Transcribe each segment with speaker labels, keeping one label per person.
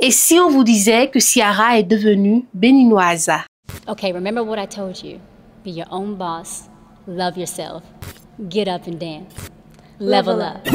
Speaker 1: Et si on vous disait que Ciara est devenue béninoise?
Speaker 2: Okay, remember what I told you. Be your own boss. Love yourself. Get up and dance. Level up.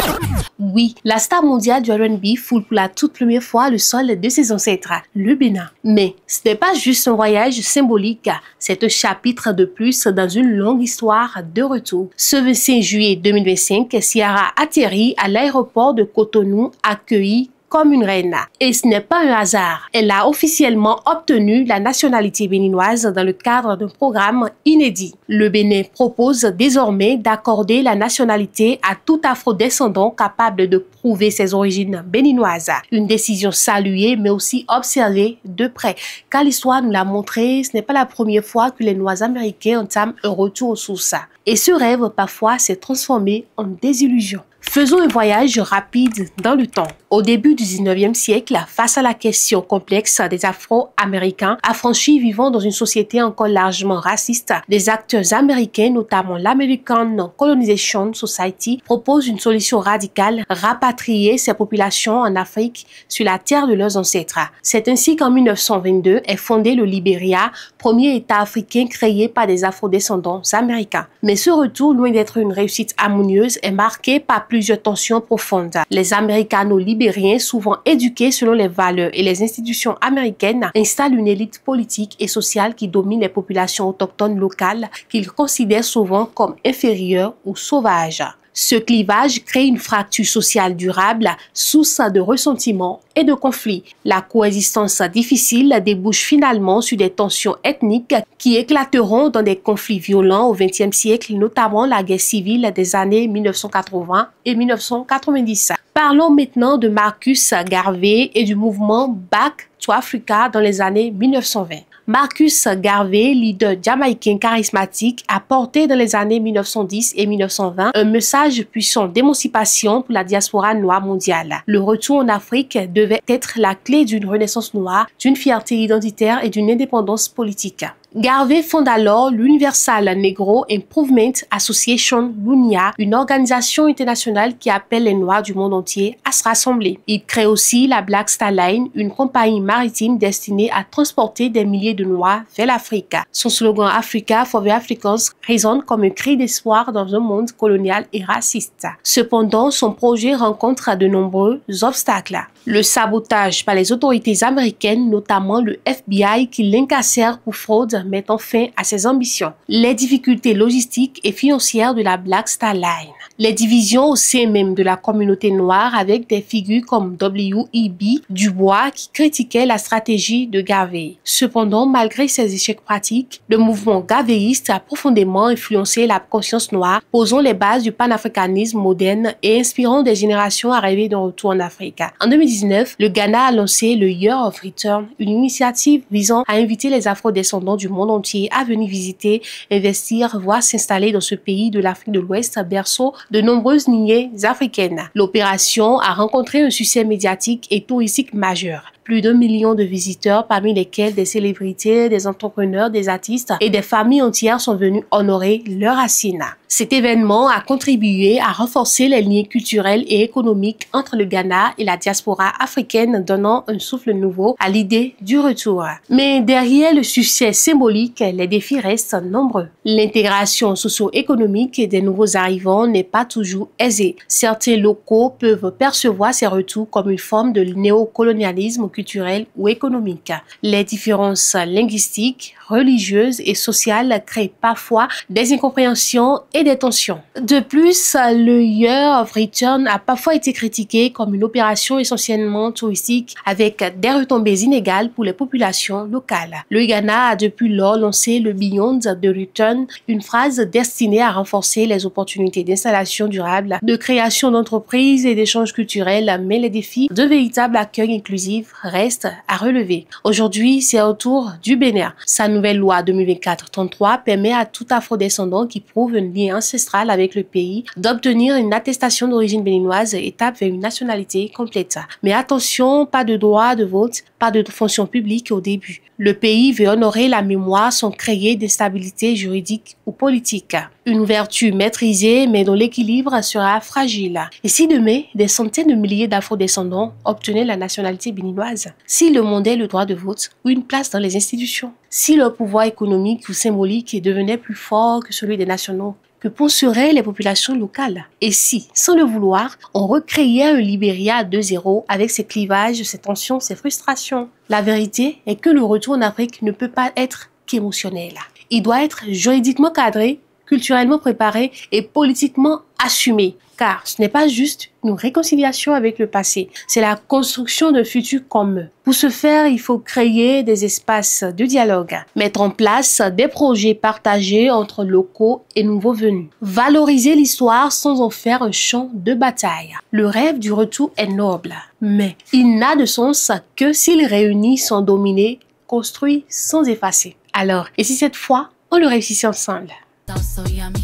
Speaker 1: Oui, la star mondiale du R&B foule pour la toute première fois le sol de ses ancêtres, le Bénin. Mais ce n'est pas juste un voyage symbolique, c'est un chapitre de plus dans une longue histoire de retour. Ce 25 juillet 2025, Ciara atterrit à l'aéroport de Cotonou, accueillie comme une reine. Et ce n'est pas un hasard. Elle a officiellement obtenu la nationalité béninoise dans le cadre d'un programme inédit. Le Bénin propose désormais d'accorder la nationalité à tout afrodescendant capable de prouver ses origines béninoises. Une décision saluée mais aussi observée de près. Car l'histoire nous l'a montré, ce n'est pas la première fois que les Noirs américains entament un retour aux sources. Et ce rêve parfois s'est transformé en désillusion. Faisons un voyage rapide dans le temps. Au début du 19e siècle, face à la question complexe des Afro-Américains affranchis vivant dans une société encore largement raciste, des acteurs américains, notamment l'American Colonization Society, proposent une solution radicale, rapatrier ces populations en Afrique sur la terre de leurs ancêtres. C'est ainsi qu'en 1922 est fondé le Libéria, premier État africain créé par des afrodescendants américains. Mais ce retour, loin d'être une réussite harmonieuse, est marqué par plusieurs tensions profondes. Les américano-libériens, souvent éduqués selon les valeurs et les institutions américaines, installent une élite politique et sociale qui domine les populations autochtones locales qu'ils considèrent souvent comme inférieures ou sauvages. Ce clivage crée une fracture sociale durable, source de ressentiment et de conflits. La coexistence difficile débouche finalement sur des tensions ethniques qui éclateront dans des conflits violents au XXe siècle, notamment la guerre civile des années 1980 et 1990. Parlons maintenant de Marcus Garvey et du mouvement Back to Africa dans les années 1920. Marcus Garvey, leader jamaïcain charismatique, a porté dans les années 1910 et 1920 un message puissant d'émancipation pour la diaspora noire mondiale. Le retour en Afrique devait être la clé d'une renaissance noire, d'une fierté identitaire et d'une indépendance politique. Garvey fonde alors l'Universal Negro Improvement Association, l'UNIA, une organisation internationale qui appelle les Noirs du monde entier à se rassembler. Il crée aussi la Black Star Line, une compagnie maritime destinée à transporter des milliers de Noirs vers l'Afrique. Son slogan Africa for the Africans résonne comme un cri d'espoir dans un monde colonial et raciste. Cependant, son projet rencontre de nombreux obstacles. Le sabotage par les autorités américaines, notamment le FBI qui l'incarcère pour fraude, mettant fin à ses ambitions. Les difficultés logistiques et financières de la Black Star Line. Les divisions au sein même de la communauté noire avec des figures comme W.E.B. Du Bois qui critiquaient la stratégie de Garvey. Cependant, malgré ces échecs pratiques, le mouvement garveyiste a profondément influencé la conscience noire, posant les bases du panafricanisme moderne et inspirant des générations à rêver d'un retour en Afrique. En 2019, le Ghana a lancé le Year of Return, une initiative visant à inviter les afro-descendants du monde entier à venir visiter, investir, voire s'installer dans ce pays de l'Afrique de l'Ouest, berceau de nombreuses lignées africaines. L'opération a rencontré un succès médiatique et touristique majeur. Plus d'1 million de visiteurs, parmi lesquels des célébrités, des entrepreneurs, des artistes et des familles entières sont venus honorer leurs racines. Cet événement a contribué à renforcer les liens culturels et économiques entre le Ghana et la diaspora africaine, donnant un souffle nouveau à l'idée du retour. Mais derrière le succès symbolique, les défis restent nombreux. L'intégration socio-économique des nouveaux arrivants n'est pas toujours aisée. Certains locaux peuvent percevoir ces retours comme une forme de néocolonialisme culturel ou économique. Les différences linguistiques, religieuses et sociales créent parfois des incompréhensions et des tensions. De plus, le Year of Return a parfois été critiqué comme une opération essentiellement touristique avec des retombées inégales pour les populations locales. Le Ghana a depuis lors lancé le Beyond the Return, une phrase destinée à renforcer les opportunités d'installation durable, de création d'entreprises et d'échanges culturels, mais les défis de véritable accueil inclusif restent à relever. Aujourd'hui, c'est au tour du Bénin. Sa nouvelle loi 2024-33 permet à tout afrodescendant qui prouve un lien ancestral avec le pays d'obtenir une attestation d'origine béninoise, étape vers une nationalité complète. Mais attention, pas de droit de vote, pas de fonction publique au début. Le pays veut honorer la mémoire sans créer des stabilités juridiques ou politiques. Une ouverture maîtrisée mais dont l'équilibre sera fragile. Et si demain, des centaines de milliers d'afro-descendants obtenaient la nationalité béninoise, s'ils demandaient le droit de vote ou une place dans les institutions, si leur pouvoir économique ou symbolique devenait plus fort que celui des nationaux, que penseraient les populations locales? Et si, sans le vouloir, on recréait un Libéria 2.0 avec ses clivages, ses tensions, ses frustrations? La vérité est que le retour en Afrique ne peut pas être qu'émotionnel. Il doit être juridiquement cadré, culturellement préparé et politiquement assumé. Car ce n'est pas juste une réconciliation avec le passé, c'est la construction d'un futur commun. Pour ce faire, il faut créer des espaces de dialogue, mettre en place des projets partagés entre locaux et nouveaux venus, valoriser l'histoire sans en faire un champ de bataille. Le rêve du retour est noble, mais il n'a de sens que s'il réunit sans dominer, construit sans effacer. Alors, et si cette fois, on le réussissait ensemble?
Speaker 3: So yummy.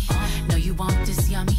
Speaker 3: No, you want this yummy.